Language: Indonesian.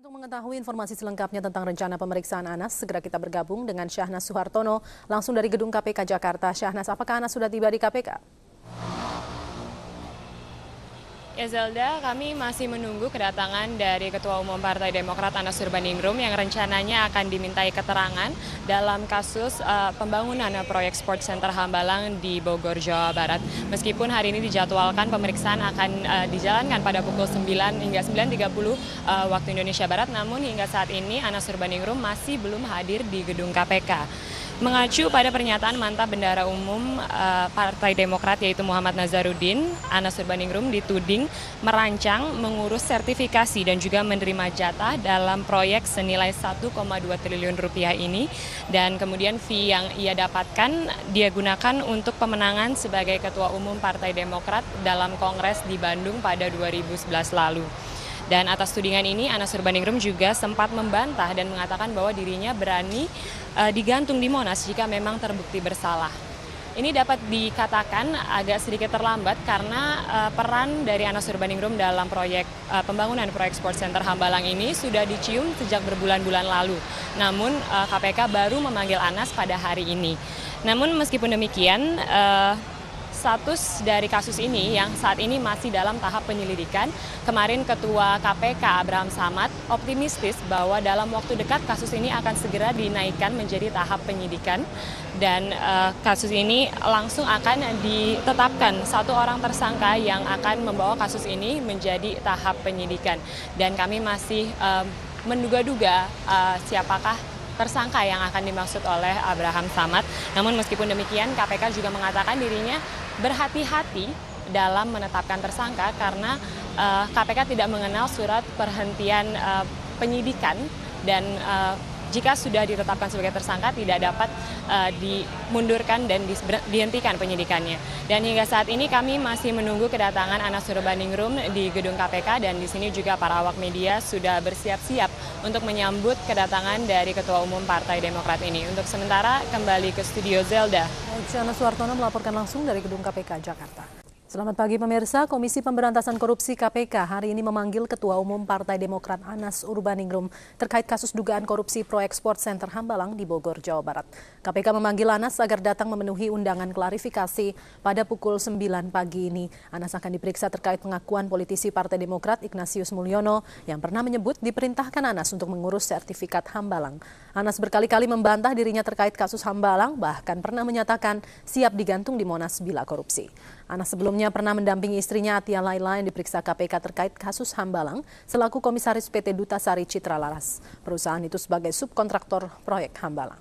Untuk mengetahui informasi selengkapnya tentang rencana pemeriksaan Anas, segera kita bergabung dengan Syahnas Suhartono langsung dari Gedung KPK Jakarta. Syahnas, apakah Anas sudah tiba di KPK? Ya Zelda, kami masih menunggu kedatangan dari Ketua Umum Partai Demokrat Anas Urbaningrum yang rencananya akan dimintai keterangan dalam kasus pembangunan proyek Sport Center Hambalang di Bogor, Jawa Barat. Meskipun hari ini dijadwalkan pemeriksaan akan dijalankan pada pukul 9 hingga 9.30 waktu Indonesia Barat, namun hingga saat ini Anas Urbaningrum masih belum hadir di gedung KPK. Mengacu pada pernyataan mantan Bendahara Umum Partai Demokrat yaitu Muhammad Nazarudin, Anas Urbaningrum dituding merancang, mengurus sertifikasi dan juga menerima jatah dalam proyek senilai 1,2 triliun rupiah ini, dan kemudian fee yang ia dapatkan dia gunakan untuk pemenangan sebagai Ketua Umum Partai Demokrat dalam Kongres di Bandung pada 2011 lalu. Dan atas tudingan ini Anas Urbaningrum juga sempat membantah dan mengatakan bahwa dirinya berani digantung di Monas jika memang terbukti bersalah. Ini dapat dikatakan agak sedikit terlambat karena peran dari Anas Urbaningrum dalam proyek pembangunan proyek Sport Center Hambalang ini sudah dicium sejak berbulan-bulan lalu. Namun KPK baru memanggil Anas pada hari ini. Namun meskipun demikian, status dari kasus ini yang saat ini masih dalam tahap penyelidikan. Kemarin Ketua KPK Abraham Samad optimistis bahwa dalam waktu dekat kasus ini akan segera dinaikkan menjadi tahap penyidikan, dan kasus ini langsung akan ditetapkan satu orang tersangka yang akan membawa kasus ini menjadi tahap penyidikan. Dan kami masih menduga-duga siapakah tersangka yang akan dimaksud oleh Abraham Samad. Namun meskipun demikian, KPK juga mengatakan dirinya berhati-hati dalam menetapkan tersangka karena KPK tidak mengenal surat perhentian penyidikan, dan jika sudah ditetapkan sebagai tersangka tidak dapat dimundurkan dan dihentikan penyidikannya. Dan hingga saat ini kami masih menunggu kedatangan Anas Urbaningrum di gedung KPK, dan di sini juga para awak media sudah bersiap-siap untuk menyambut kedatangan dari Ketua Umum Partai Demokrat ini. Untuk sementara kembali ke studio Zelda. Syahnas Suhartono melaporkan langsung dari gedung KPK Jakarta. Selamat pagi pemirsa, Komisi Pemberantasan Korupsi KPK hari ini memanggil Ketua Umum Partai Demokrat Anas Urbaningrum terkait kasus dugaan korupsi proyek Sport Center Hambalang di Bogor, Jawa Barat. KPK memanggil Anas agar datang memenuhi undangan klarifikasi pada pukul 9 pagi ini. Anas akan diperiksa terkait pengakuan politisi Partai Demokrat Ignatius Mulyono yang pernah menyebut diperintahkan Anas untuk mengurus sertifikat Hambalang. Anas berkali-kali membantah dirinya terkait kasus Hambalang, bahkan pernah menyatakan siap digantung di Monas bila korupsi. Anas sebelumnya pernah mendampingi istrinya Atia Laila yang diperiksa KPK terkait kasus Hambalang selaku komisaris PT Dutasari Citra Laras. Perusahaan itu sebagai subkontraktor proyek Hambalang.